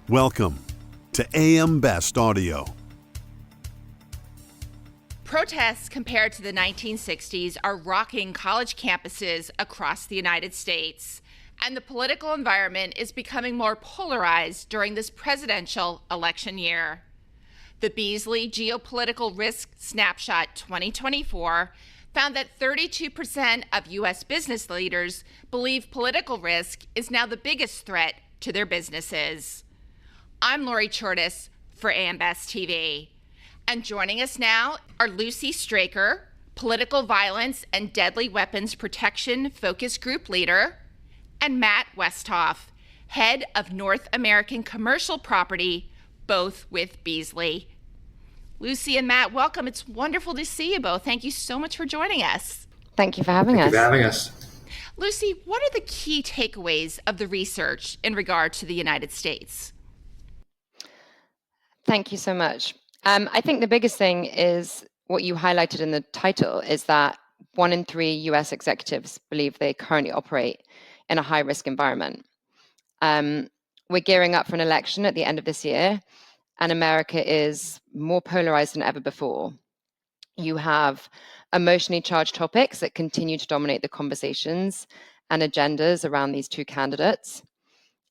Welcome to AM Best Audio. Protests compared to the 1960s are rocking college campuses across the United States, and the political environment is becoming more polarized during this presidential election year. The Beazley Geopolitical Risk Snapshot 2024 found that 32% of U.S. business leaders believe political risk is now the biggest threat to their businesses. I'm Lori Chortis for AM Best TV. And joining us now are Lucy Straker, Political Violence and Deadly Weapons Protection Focus Group Leader, and Matt Westhoff, Head of North American Commercial Property, both with Beazley. Lucy and Matt, welcome. It's wonderful to see you both. Thank you so much for joining us. Thank you for having us. Lucy, what are the key takeaways of the research in regard to the United States? Thank you so much. I think the biggest thing is what you highlighted in the title is that 1 in 3 US executives believe they currently operate in a high-risk environment. We're gearing up for an election at the end of this year, and America is more polarized than ever before. You have emotionally charged topics that continue to dominate the conversations and agendas around these two candidates.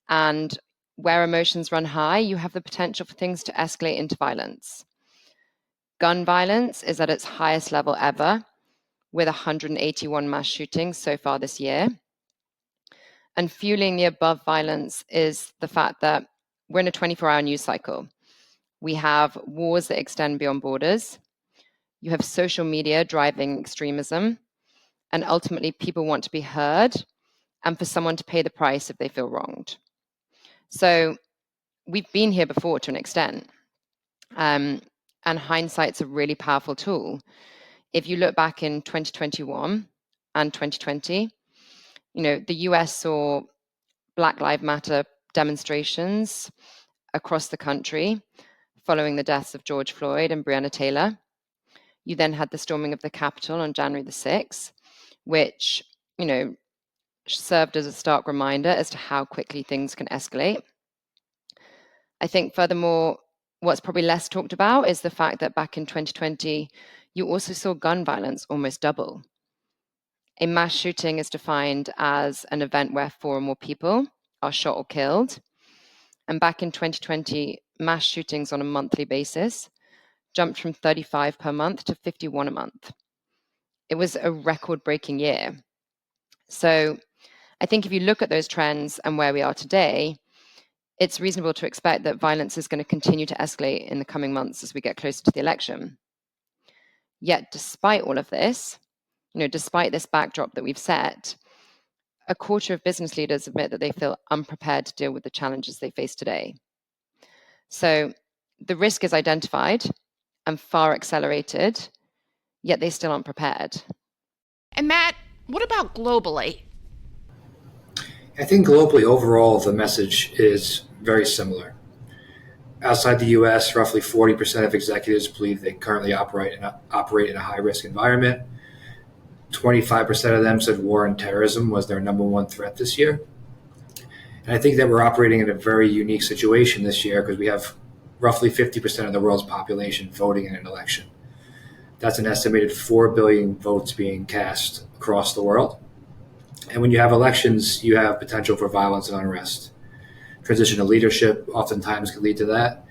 And where emotions run high, you have the potential for things to escalate into violence. Gun violence is at its highest level ever, with 181 mass shootings so far this year. And fueling the above violence is the fact that we're in a 24-hour news cycle. We have wars that extend beyond borders. You have social media driving extremism. And ultimately, people want to be heard and for someone to pay the price if they feel wronged. So we've been here before to an extent. And hindsight's a really powerful tool. If you look back in 2021 and 2020, the US saw Black Lives Matter demonstrations across the country following the deaths of George Floyd and Breonna Taylor. You then had the storming of the Capitol on January the 6th, which, served as a stark reminder as to how quickly things can escalate. I think furthermore, what's probably less talked about is the fact that back in 2020, you also saw gun violence almost double. A mass shooting is defined as an event where 4 or more people are shot or killed. And back in 2020, mass shootings on a monthly basis jumped from 35 per month to 51 a month. It was a record-breaking year. So I think if you look at those trends and where we are today, it's reasonable to expect that violence is going to continue to escalate in the coming months as we get closer to the election. Yet, despite all of this, despite this backdrop that we've set, a quarter of business leaders admit that they feel unprepared to deal with the challenges they face today. So the risk is identified and far accelerated, yet they still aren't prepared. And Matt, what about globally? I think globally, overall, the message is very similar. Outside the U.S., roughly 40% of executives believe they currently operate in a high-risk environment. 25% of them said war and terrorism was their number one threat this year. And I think that we're operating in a very unique situation this year because we have roughly 50% of the world's population voting in an election. That's an estimated 4 billion votes being cast across the world. And when you have elections, you have potential for violence and unrest. Transition of leadership oftentimes can lead to that.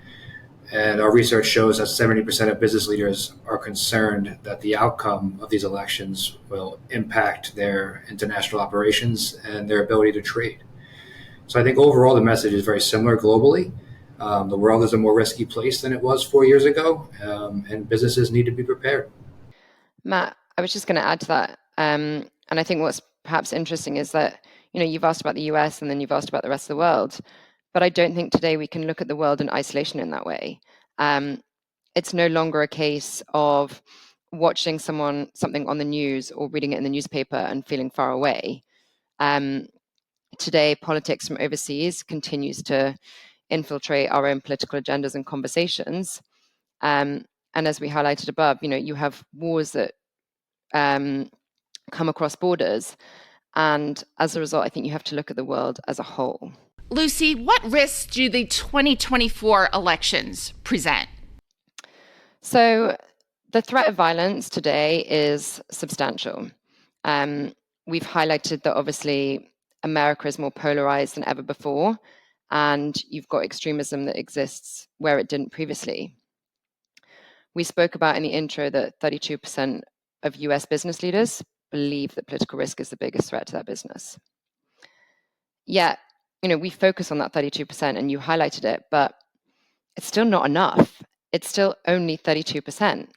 And our research shows that 70% of business leaders are concerned that the outcome of these elections will impact their international operations and their ability to trade. So I think overall the message is very similar globally. The world is a more risky place than it was 4 years ago, and businesses need to be prepared. Matt, I was just going to add to that. And I think what's perhaps interesting is that, you've asked about the US and then you've asked about the rest of the world. But I don't think today we can look at the world in isolation in that way. It's no longer a case of watching something on the news or reading it in the newspaper and feeling far away. Today, politics from overseas continues to infiltrate our own political agendas and conversations. And as we highlighted above, you have wars that come across borders. And as a result, I think you have to look at the world as a whole. Lucy, what risks do the 2024 elections present? So the threat of violence today is substantial. We've highlighted that obviously America is more polarized than ever before, and you've got extremism that exists where it didn't previously. We spoke about in the intro that 32% of US business leaders believe that political risk is the biggest threat to their business. Yet, we focus on that 32% and you highlighted it, but it's still not enough. It's still only 32%.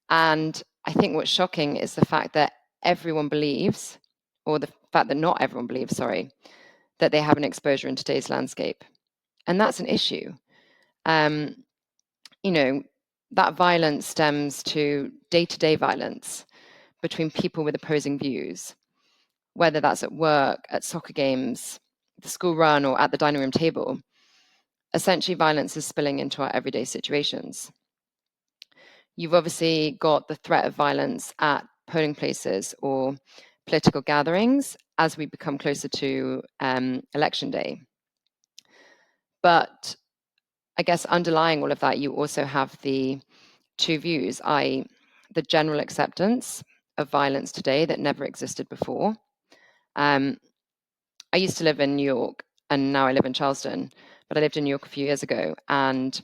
And I think what's shocking is the fact that everyone believes, or the fact that not everyone believes, that they have an exposure in today's landscape. And that's an issue. That violence stems to day-to-day violence between people with opposing views, whether that's at work, at soccer games, the school run, or at the dining room table. Essentially, violence is spilling into our everyday situations. You've obviously got the threat of violence at polling places or political gatherings as we become closer to election day. But I guess underlying all of that, you also have the two views, i.e. the general acceptance of violence today that never existed before. I used to live in New York and now I live in Charleston, but I lived in New York a few years ago. And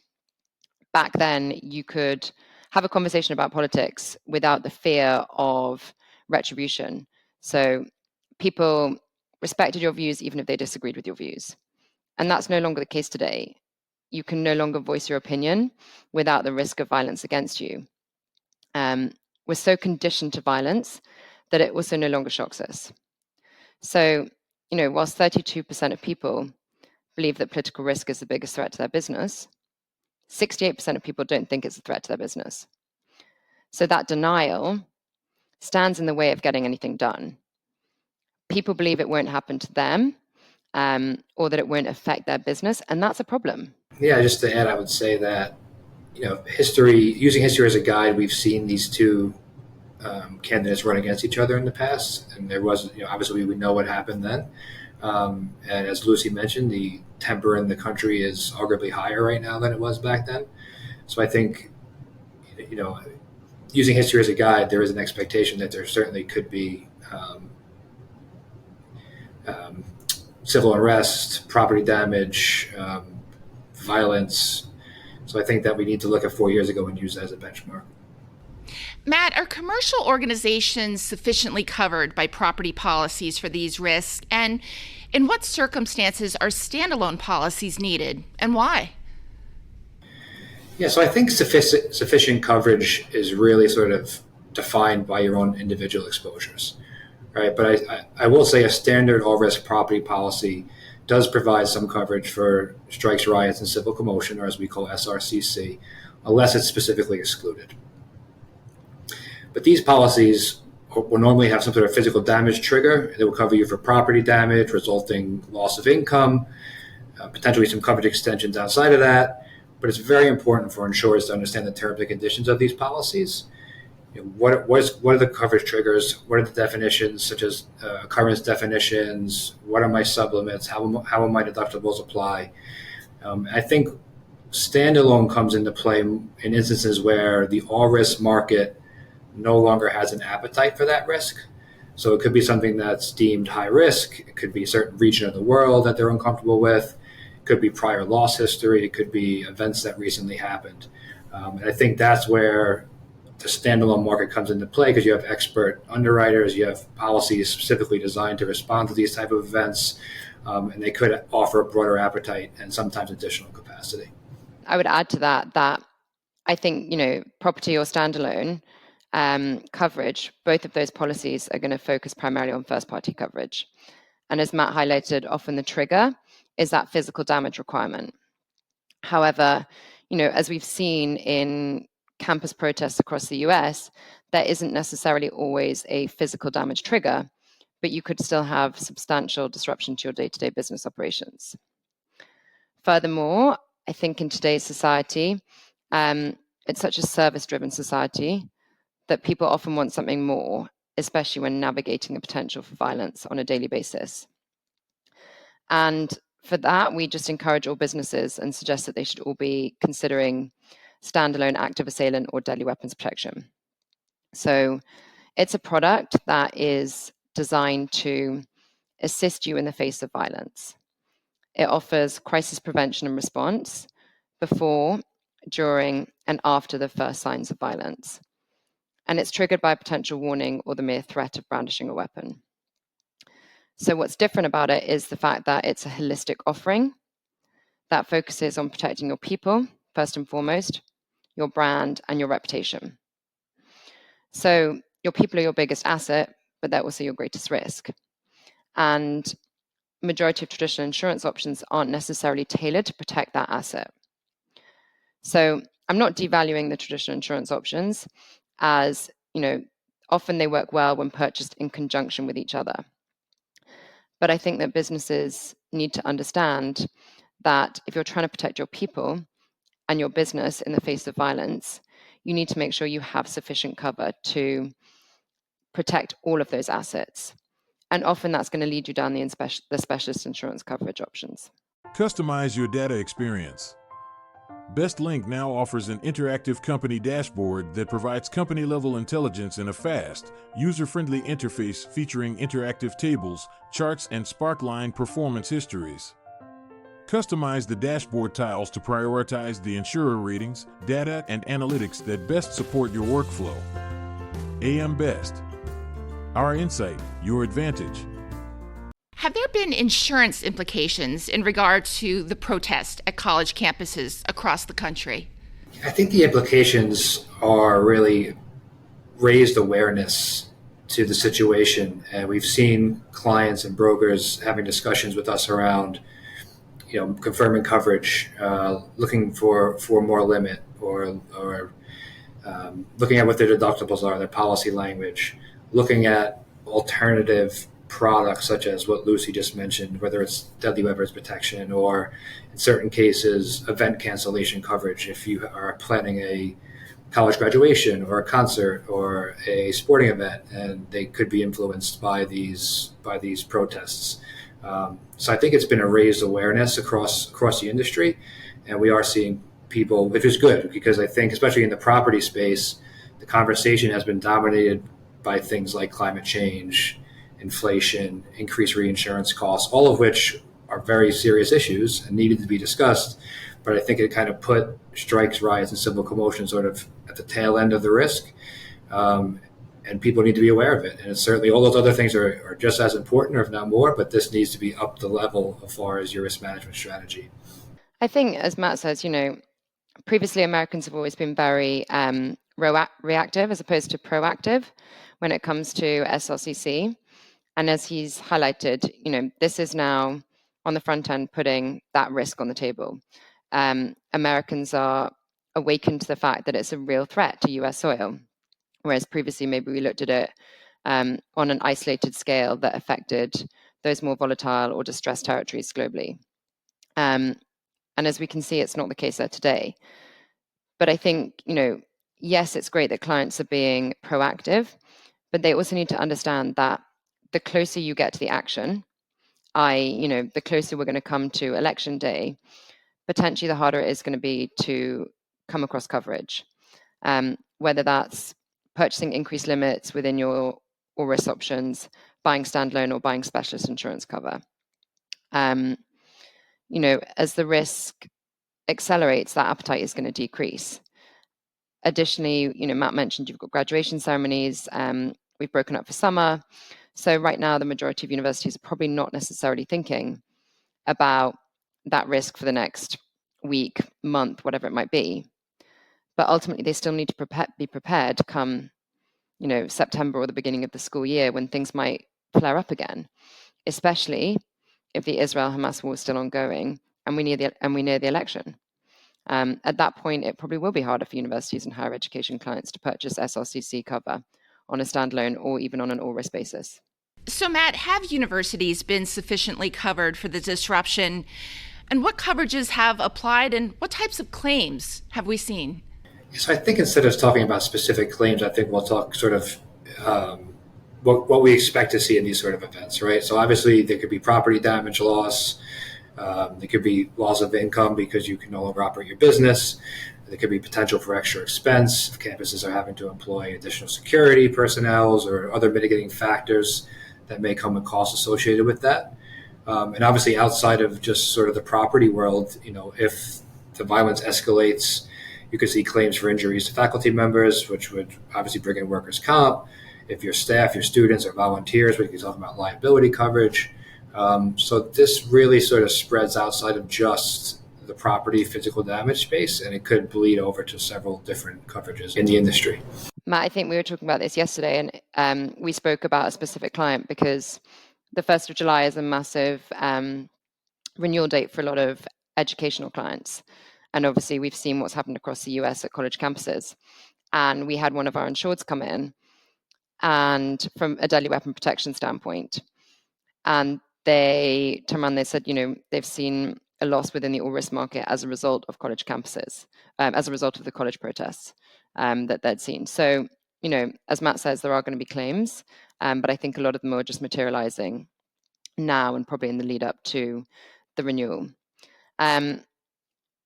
back then you could have a conversation about politics without the fear of retribution. So people respected your views even if they disagreed with your views. And that's no longer the case today. You can no longer voice your opinion without the risk of violence against you. We're so conditioned to violence that it also no longer shocks us. So, whilst 32% of people believe that political risk is the biggest threat to their business, 68% of people don't think it's a threat to their business. So that denial stands in the way of getting anything done. People believe it won't happen to them, or that it won't affect their business, and that's a problem. Yeah, just to add, I would say that, using history as a guide, we've seen these two candidates run against each other in the past, and there was, obviously we know what happened then. And as Lucy mentioned, the temper in the country is arguably higher right now than it was back then. So I think, using history as a guide, there is an expectation that there certainly could be civil unrest, property damage, violence. So I think that we need to look at 4 years ago and use that as a benchmark. Matt, are commercial organizations sufficiently covered by property policies for these risks? And in what circumstances are standalone policies needed, and why? Yeah, so I think sufficient coverage is really sort of defined by your own individual exposures, right? But I will say a standard all-risk property policy does provide some coverage for strikes, riots, and civil commotion, or as we call SRCC, unless it's specifically excluded. But these policies will normally have some sort of physical damage trigger. They will cover you for property damage, resulting loss of income, potentially some coverage extensions outside of that. But it's very important for insurers to understand the terms and conditions of these policies. What are the coverage triggers? What are the definitions, such as occurrence definitions? What are my sublimits? How will my deductibles apply? I think standalone comes into play in instances where the all-risk market no longer has an appetite for that risk. So it could be something that's deemed high risk. It could be a certain region of the world that they're uncomfortable with. It could be prior loss history. It could be events that recently happened. And I think that's where the standalone market comes into play, because you have expert underwriters, you have policies specifically designed to respond to these type of events, and they could offer a broader appetite and sometimes additional capacity. I would add to that I think, property or standalone coverage, both of those policies are going to focus primarily on first-party coverage. And as Matt highlighted, often the trigger is that physical damage requirement. However, as we've seen in campus protests across the US, there isn't necessarily always a physical damage trigger, but you could still have substantial disruption to your day-to-day business operations. Furthermore, I think in today's society, it's such a service-driven society that people often want something more, especially when navigating the potential for violence on a daily basis. And for that, we just encourage all businesses and suggest that they should all be considering standalone active assailant or deadly weapons protection. So it's a product that is designed to assist you in the face of violence. It offers crisis prevention and response before, during, and after the first signs of violence. And it's triggered by a potential warning or the mere threat of brandishing a weapon. So what's different about it is the fact that it's a holistic offering that focuses on protecting your people, first and foremost, your brand, and your reputation. So your people are your biggest asset, but they're also your greatest risk. And majority of traditional insurance options aren't necessarily tailored to protect that asset. So I'm not devaluing the traditional insurance options, as often they work well when purchased in conjunction with each other. But I think that businesses need to understand that if you're trying to protect your people and your business in the face of violence, you need to make sure you have sufficient cover to protect all of those assets. And often that's going to lead you down the specialist insurance coverage options. Customize your data experience. BestLink now offers an interactive company dashboard that provides company-level intelligence in a fast, user-friendly interface featuring interactive tables, charts, and Sparkline performance histories. Customize the dashboard tiles to prioritize the insurer ratings, data, and analytics that best support your workflow. AM Best. Our insight, your advantage. Have there been insurance implications in regard to the protest at college campuses across the country? I think the implications are really raised awareness to the situation. And we've seen clients and brokers having discussions with us around, confirming coverage, looking for more limit, or looking at what their deductibles are, their policy language, looking at alternative products such as what Lucy just mentioned, whether it's deadly weapons protection or in certain cases event cancellation coverage if you are planning a college graduation or a concert or a sporting event and they could be influenced by these protests. So I think it's been a raised awareness across the industry, and we are seeing people, which is good, because I think especially in the property space, the conversation has been dominated by things like climate change, inflation, increased reinsurance costs, all of which are very serious issues and needed to be discussed. But I think it kind of put strikes, riots, and civil commotion sort of at the tail end of the risk. And people need to be aware of it. And it's certainly all those other things are just as important, or if not more, but this needs to be up the level as far as your risk management strategy. I think, as Matt says, previously Americans have always been very reactive as opposed to proactive when it comes to SLCC. And as he's highlighted, this is now on the front end putting that risk on the table. Americans are awakened to the fact that it's a real threat to US soil, whereas previously maybe we looked at it on an isolated scale that affected those more volatile or distressed territories globally. And as we can see, it's not the case there today. But I think, yes, it's great that clients are being proactive, but they also need to understand that the closer you get to the action, the closer we're going to come to election day, potentially the harder it is going to be to come across coverage, whether that's purchasing increased limits within your all risk options, buying standalone or buying specialist insurance cover. As the risk accelerates, that appetite is going to decrease. Additionally, Matt mentioned you've got graduation ceremonies. We've broken up for summer. So right now, the majority of universities are probably not necessarily thinking about that risk for the next week, month, whatever it might be. But ultimately, they still need to be prepared to come, September or the beginning of the school year when things might flare up again, especially if the Israel-Hamas war is still ongoing and we near the election. At that point, it probably will be harder for universities and higher education clients to purchase SLCC cover on a standalone or even on an all-risk basis. So, Matt, have universities been sufficiently covered for the disruption? And what coverages have applied, and what types of claims have we seen? So I think instead of talking about specific claims, I think we'll talk sort of what we expect to see in these sort of events, right? So obviously there could be property damage, loss, There could be loss of income because you can no longer operate your business. There could be potential for extra expense if campuses are having to employ additional security personnel or other mitigating factors that may come with costs associated with that. And obviously outside of just sort of the property world, if the violence escalates, you could see claims for injuries to faculty members, which would obviously bring in workers' comp. If your staff, your students, or volunteers, we can talk about liability coverage. So this really sort of spreads outside of just the property physical damage space, and it could bleed over to several different coverages in the industry. Matt, I think we were talking about this yesterday, and we spoke about a specific client because the 1st of July is a massive renewal date for a lot of educational clients. And obviously, we've seen what's happened across the US at college campuses. And we had one of our insureds come in, and from a deadly weapon protection standpoint, and they turned around, they said, they've seen a loss within the all-risk market as a result of college campuses, as a result of the college protests that they'd seen. So, as Matt says, there are going to be claims, but I think a lot of them are just materializing now and probably in the lead up to the renewal.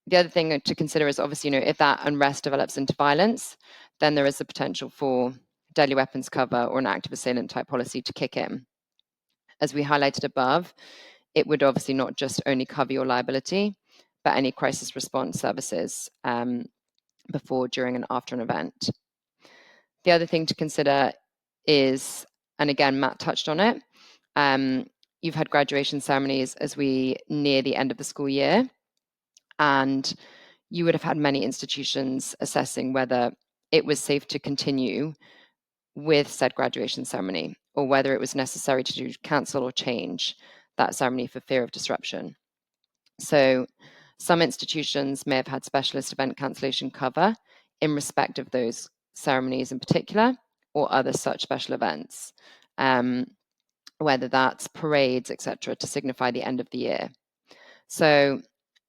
The other thing to consider is obviously, if that unrest develops into violence, then there is the potential for deadly weapons cover or an active assailant type policy to kick in. As we highlighted above, it would obviously not just only cover your liability, but any crisis response services before, during, and after an event. The other thing to consider is, and again, Matt touched on it, you've had graduation ceremonies as we near the end of the school year, and you would have had many institutions assessing whether it was safe to continue with said graduation ceremony, or whether it was necessary to cancel or change that ceremony for fear of disruption. So some institutions may have had specialist event cancellation cover in respect of those ceremonies in particular, or other such special events, whether that's parades, etc., to signify the end of the year. So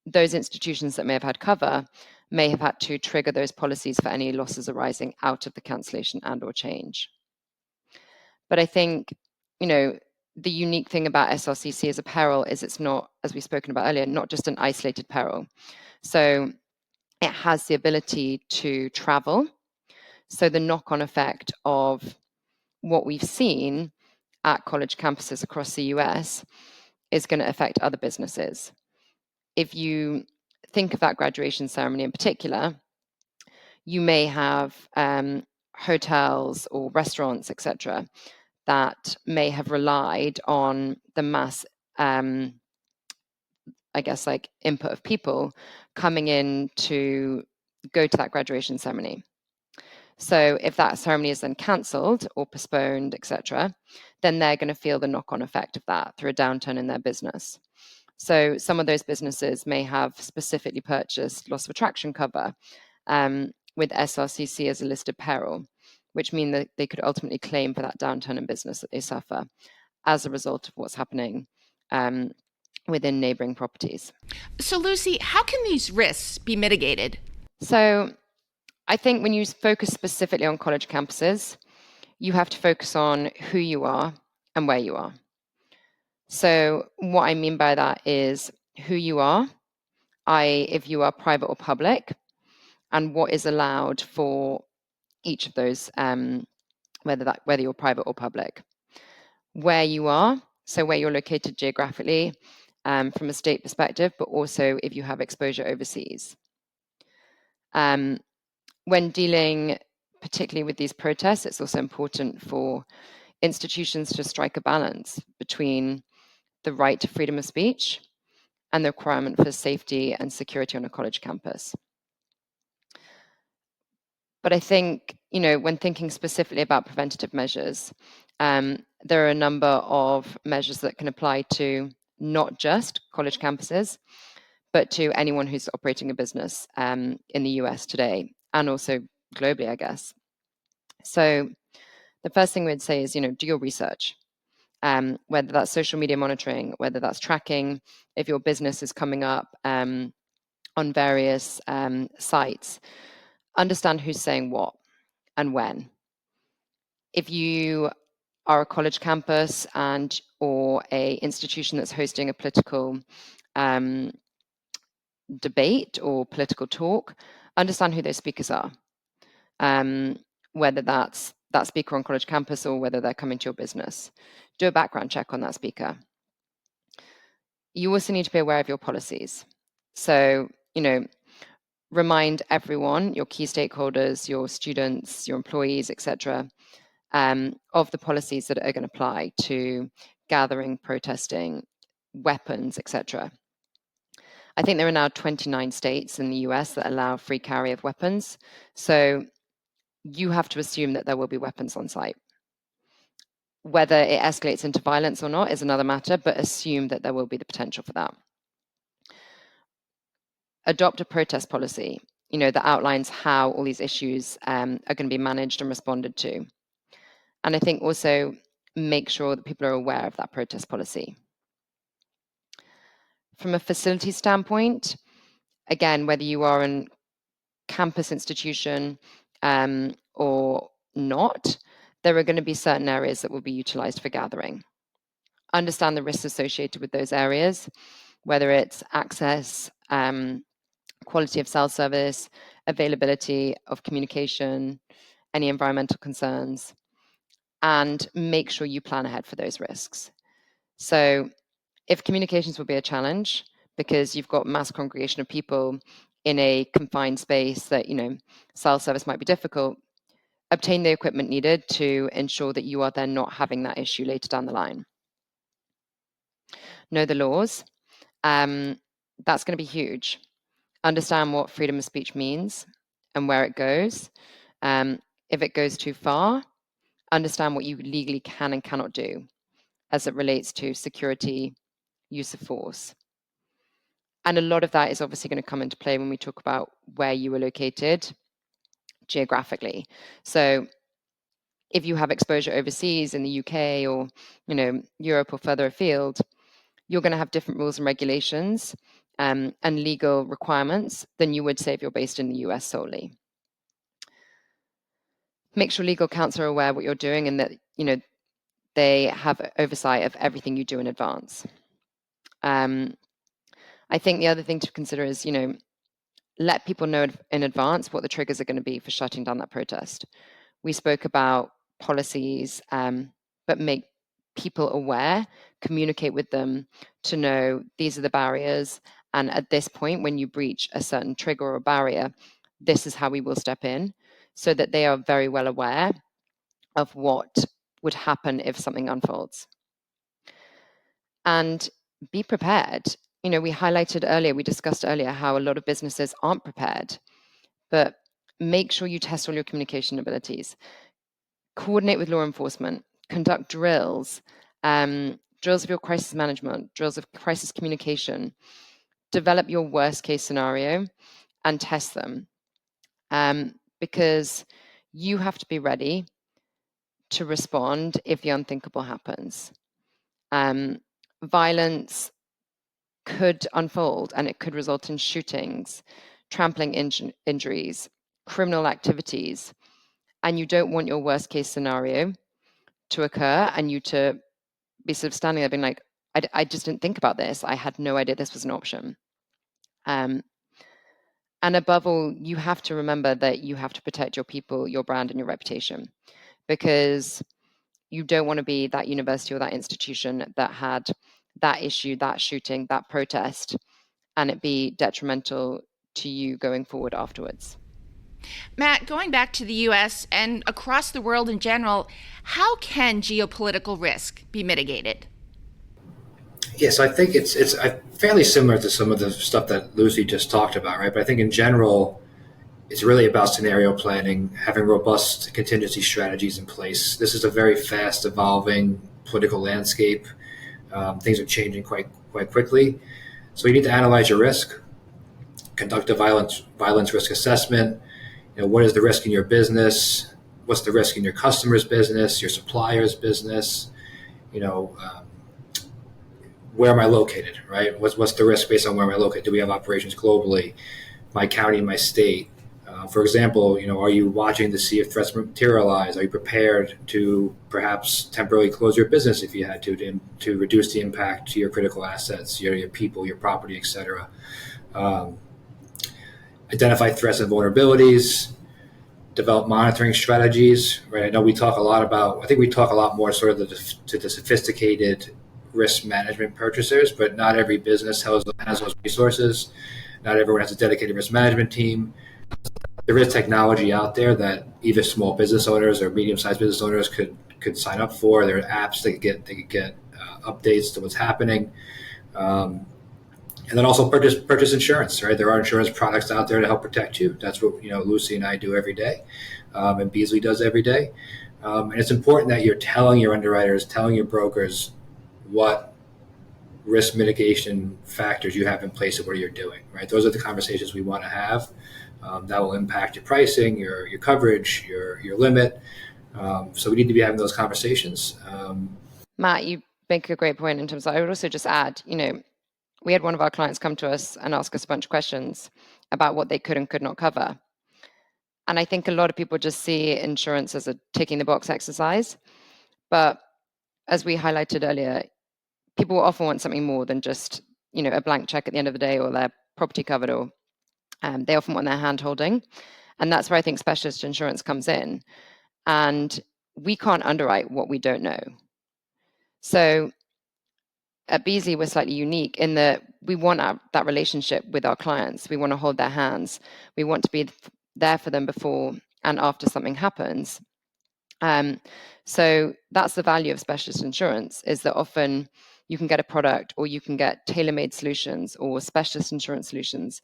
those institutions that may have had cover may have had to trigger those policies for any losses arising out of the cancellation and or change. But I think, the unique thing about SRCC as a peril is it's not, as we've spoken about earlier, not just an isolated peril. So it has the ability to travel. So the knock-on effect of what we've seen at college campuses across the US is going to affect other businesses. If you think of that graduation ceremony in particular, you may have hotels or restaurants, etc., that may have relied on the mass, input of people coming in to go to that graduation ceremony. So if that ceremony is then cancelled or postponed, etc., then they're going to feel the knock-on effect of that through a downturn in their business. So some of those businesses may have specifically purchased loss of attraction cover with SRCC as a listed peril, which means that they could ultimately claim for that downturn in business that they suffer as a result of what's happening within neighboring properties. So Lucy, how can these risks be mitigated? So I think when you focus specifically on college campuses, you have to focus on who you are and where you are. So what I mean by that is who you are, if you are private or public, and what is allowed for each of those, whether you're private or public. Where you are, so where you're located geographically from a state perspective, but also if you have exposure overseas. When dealing particularly with these protests, it's also important for institutions to strike a balance between the right to freedom of speech and the requirement for safety and security on a college campus. But I think, when thinking specifically about preventative measures, there are a number of measures that can apply to not just college campuses, but to anyone who's operating a business in the US today, and also globally, I guess. So the first thing we'd say is, do your research, whether that's social media monitoring, whether that's tracking, if your business is coming up on various sites, understand who's saying what and when. If you are a college campus or a institution that's hosting a political debate or political talk, understand who those speakers are, whether that's that speaker on college campus or whether they're coming to your business. Do a background check on that speaker. You also need to be aware of your policies. So, remind everyone, your key stakeholders, your students, your employees, etc., of the policies that are going to apply to gathering, protesting, weapons, etc. I think there are now 29 states in the US that allow free carry of weapons. So you have to assume that there will be weapons on site. Whether it escalates into violence or not is another matter, but assume that there will be the potential for that. Adopt a protest policy, that outlines how all these issues are going to be managed and responded to. And I think also make sure that people are aware of that protest policy. From a facility standpoint, again, whether you are a campus institution or not, there are going to be certain areas that will be utilized for gathering. Understand the risks associated with those areas, whether it's access, quality of cell service, availability of communication, any environmental concerns, and make sure you plan ahead for those risks. So if communications will be a challenge because you've got mass congregation of people in a confined space that, cell service might be difficult, obtain the equipment needed to ensure that you are then not having that issue later down the line. Know the laws. That's going to be huge. Understand what freedom of speech means and where it goes. If it goes too far, understand what you legally can and cannot do as it relates to security, use of force. And a lot of that is obviously going to come into play when we talk about where you are located geographically. So if you have exposure overseas in the UK or, Europe or further afield, you're going to have different rules and regulations and legal requirements than you would say if you're based in the US solely. Make sure legal counsel are aware of what you're doing and that, they have oversight of everything you do in advance. I think the other thing to consider is, let people know in advance what the triggers are going to be for shutting down that protest. We spoke about policies, but make people aware, communicate with them to know these are the barriers. And at this point, when you breach a certain trigger or barrier, this is how we will step in, so that they are very well aware of what would happen if something unfolds. And be prepared. We highlighted earlier, we discussed earlier how a lot of businesses aren't prepared, but make sure you test all your communication abilities. Coordinate with law enforcement, conduct drills, drills of your crisis management, drills of crisis communication, develop your worst case scenario and test them. Because you have to be ready to respond if the unthinkable happens. Violence could unfold and it could result in shootings, trampling injuries, criminal activities, and you don't want your worst case scenario to occur and you to be sort of standing there being like, I just didn't think about this. I had no idea this was an option. And above all, you have to remember that you have to protect your people, your brand, and your reputation, because you don't want to be that university or that institution that had that issue, that shooting, that protest, and it be detrimental to you going forward afterwards. Matt, going back to the US and across the world in general, how can geopolitical risk be mitigated? Yes, I think it's fairly similar to some of the stuff that Lucy just talked about, right? But I think in general, it's really about scenario planning, having robust contingency strategies in place. This is a very fast evolving political landscape. Things are changing quite quickly. So you need to analyze your risk, conduct a violence risk assessment. What is the risk in your business? What's the risk in your customer's business, your supplier's business? Where am I located, right? What's the risk based on where am I located? Do we have operations globally? My county, my state? For example, are you watching to see if threats materialize? Are you prepared to perhaps temporarily close your business if you had to reduce the impact to your critical assets, your people, your property, etc.? Identify threats and vulnerabilities, develop monitoring strategies, right? I know we talk a lot about, I think we talk a lot more sort of to the sophisticated risk management purchasers, but not every business has those resources. Not everyone has a dedicated risk management team. There is technology out there that even small business owners or medium-sized business owners could sign up for. There are apps they could get updates to what's happening. And then also purchase insurance, right? There are insurance products out there to help protect you. That's what Lucy and I do every day, and Beazley does every day. And it's important that you're telling your underwriters, telling your brokers what risk mitigation factors you have in place and what you're doing, right? Those are the conversations we want to have. That will impact your pricing, your coverage, your limit. So we need to be having those conversations. Matt, you make a great point in terms of, I would also just add, we had one of our clients come to us and ask us a bunch of questions about what they could and could not cover. And I think a lot of people just see insurance as a ticking the box exercise. But as we highlighted earlier, people often want something more than just, a blank check at the end of the day or their property covered, or they often want their hand holding. And that's where I think specialist insurance comes in. And we can't underwrite what we don't know. So at Beazley, we're slightly unique in that we want that relationship with our clients. We want to hold their hands. We want to be there for them before and after something happens. So that's the value of specialist insurance, is that often you can get a product or you can get tailor-made solutions or specialist insurance solutions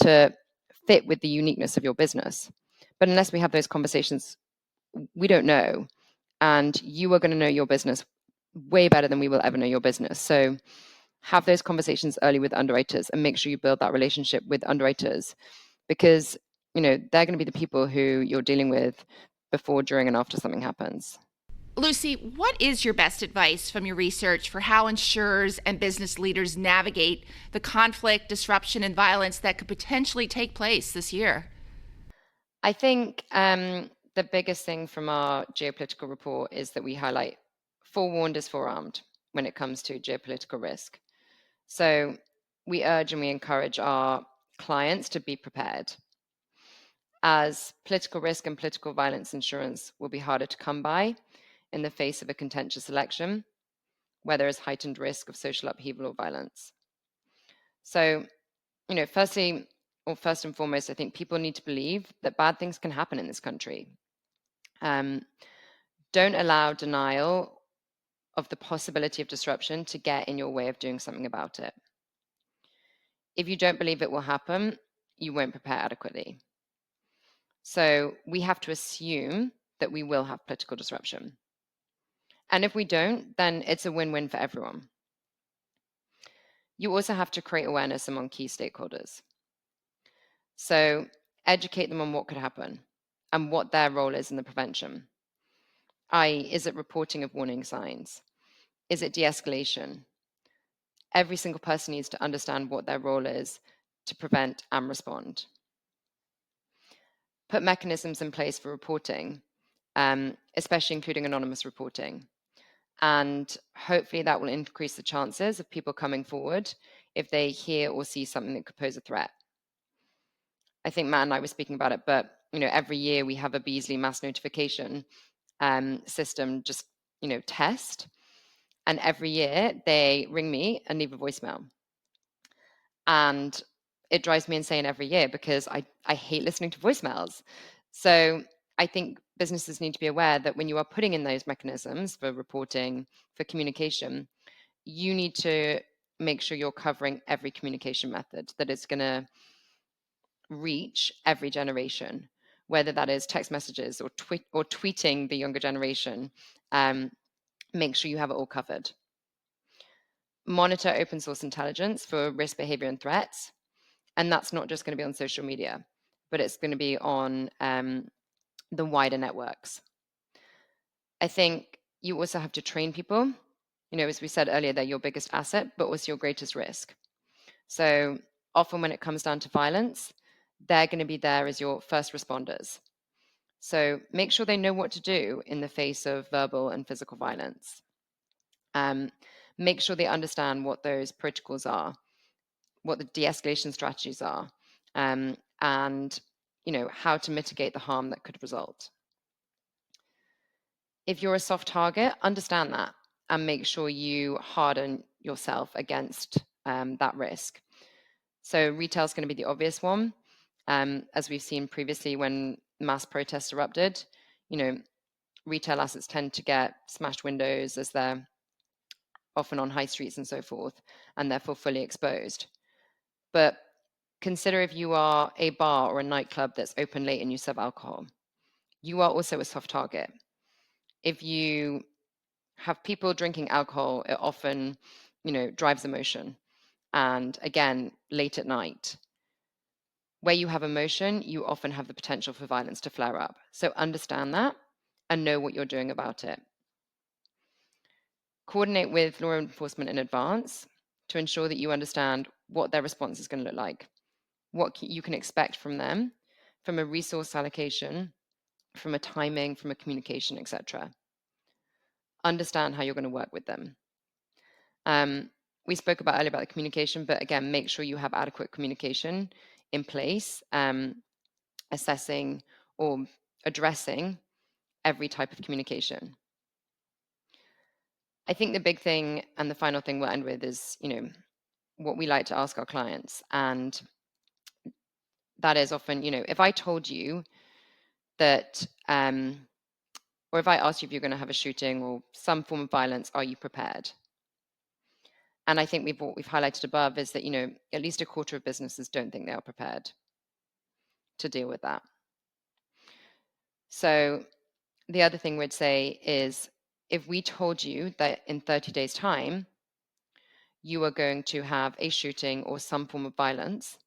to fit with the uniqueness of your business. But unless we have those conversations, we don't know. And you are going to know your business way better than we will ever know your business. So have those conversations early with underwriters and make sure you build that relationship with underwriters, because they're going to be the people who you're dealing with before, during, and after something happens. Lucy, what is your best advice from your research for how insurers and business leaders navigate the conflict, disruption, and violence that could potentially take place this year? I think the biggest thing from our geopolitical report is that we highlight forewarned is forearmed when it comes to geopolitical risk. So we urge and we encourage our clients to be prepared, as political risk and political violence insurance will be harder to come by in the face of a contentious election, where there is heightened risk of social upheaval or violence. So, first and foremost, I think people need to believe that bad things can happen in this country. Don't allow denial of the possibility of disruption to get in your way of doing something about it. If you don't believe it will happen, you won't prepare adequately. So we have to assume that we will have political disruption. And if we don't, then it's a win-win for everyone. You also have to create awareness among key stakeholders. So educate them on what could happen and what their role is in the prevention. i.e., is it reporting of warning signs? Is it de-escalation? Every single person needs to understand what their role is to prevent and respond. Put mechanisms in place for reporting, especially including anonymous reporting. And hopefully that will increase the chances of people coming forward if they hear or see something that could pose a threat. I think Matt and I were speaking about it, but every year we have a Beazley mass notification system just test, and every year they ring me and leave a voicemail, and it drives me insane every year because I hate listening to voicemails. So I think businesses need to be aware that when you are putting in those mechanisms for reporting, for communication, you need to make sure you're covering every communication method that is going to reach every generation, whether that is text messages or tweeting the younger generation. Make sure you have it all covered. Monitor open source intelligence for risk, behavior, and threats. And that's not just going to be on social media, but it's going to be on the wider networks. I think you also have to train people. As we said earlier, they're your biggest asset, but also your greatest risk. So often when it comes down to violence, they're going to be there as your first responders. So make sure they know what to do in the face of verbal and physical violence. Make sure they understand what those protocols are, what the de-escalation strategies are, and how to mitigate the harm that could result. If you're a soft target, understand that and make sure you harden yourself against that risk. So retail is going to be the obvious one. As we've seen previously when mass protests erupted, retail assets tend to get smashed windows as they're often on high streets and so forth, and therefore fully exposed. But consider if you are a bar or a nightclub that's open late and you serve alcohol. You are also a soft target. If you have people drinking alcohol, it often, drives emotion. And again, late at night. Where you have emotion, you often have the potential for violence to flare up. So understand that and know what you're doing about it. Coordinate with law enforcement in advance to ensure that you understand what their response is going to look like, what you can expect from them, from a resource allocation, from a timing, from a communication, etc. Understand how you're going to work with them. We spoke earlier about the communication, but again, make sure you have adequate communication in place, assessing or addressing every type of communication. I think the big thing and the final thing we'll end with is, what we like to ask our clients. And that is often, if I told you that, or if I asked you if you're going to have a shooting or some form of violence, are you prepared? And I think what we've highlighted above is that, at least a quarter of businesses don't think they are prepared to deal with that. So the other thing we'd say is, if we told you that in 30 days' time, you are going to have a shooting or some form of violence,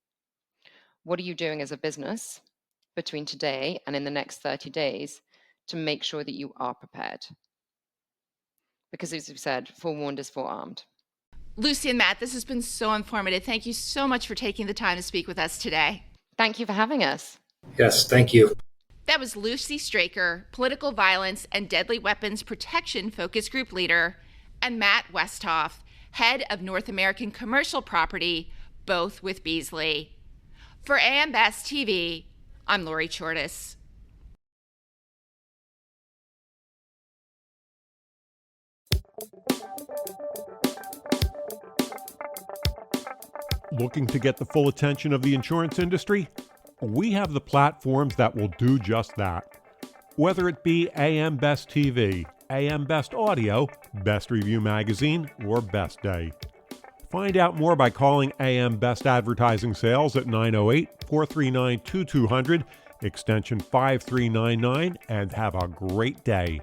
what are you doing as a business between today and in the next 30 days to make sure that you are prepared? Because as we've said, forewarned is forearmed. Lucy and Matt, this has been so informative. Thank you so much for taking the time to speak with us today. Thank you for having us. Yes, thank you. That was Lucy Straker, Political Violence and Deadly Weapons Protection Focus Group Leader, and Matt Westhoff, Head of North American Commercial Property, both with Beazley. For AM Best TV, I'm Lori Chortis. Looking to get the full attention of the insurance industry? We have the platforms that will do just that. Whether it be AM Best TV, AM Best Audio, Best Review Magazine, or Best Day. Find out more by calling AM Best Advertising Sales at 908-439-2200, extension 5399, and have a great day.